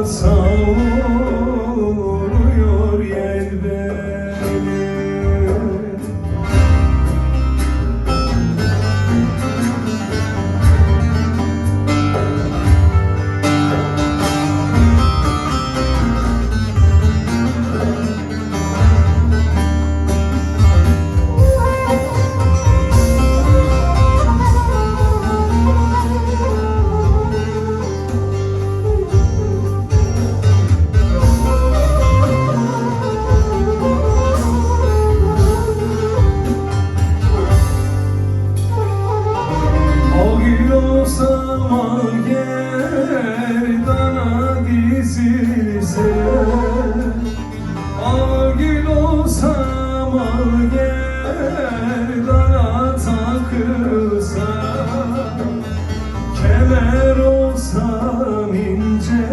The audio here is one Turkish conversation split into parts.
savuruyor yel beni. Olsam gerdana dizilse, al gül olsam gerdana takılsa, kemer olsam ince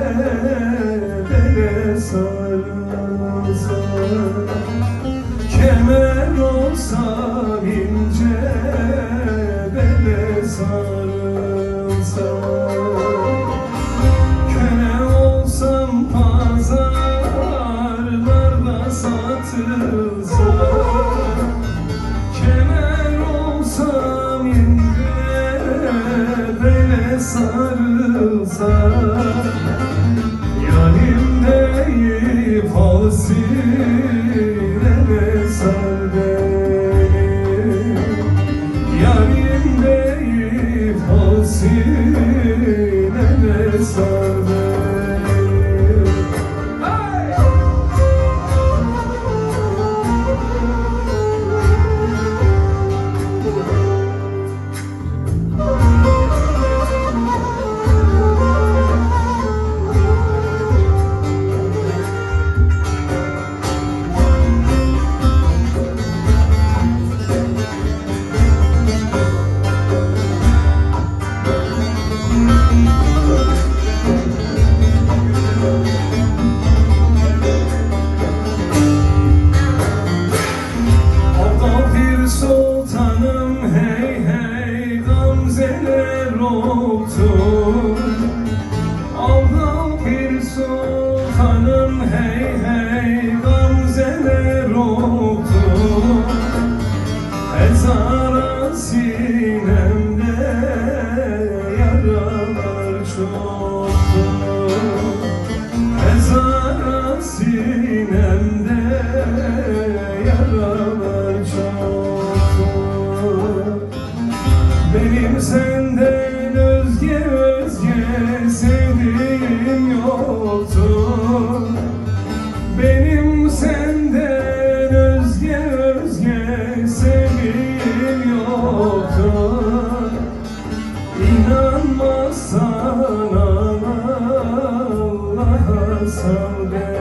bele sarılsa, kemer olsam ince bele sarılsa, köle olsam pazarlarda satılsa, kemer olsam ince bele sarılsa, yarim deyip al sineme sar beni, yarim deyip al sineme sar beni. Sultanım hey hey gamzeler oldu, Allah'ım bir sultanım hey hey gamzeler oldu, ezara sinemde yaralar çoktu, ezara sinemde yaralar çoktu. Benim senden özge sevdiğim yoktu, benim senden özge sevdiğim yoktu. İnanmazsan Allah'a sal beni.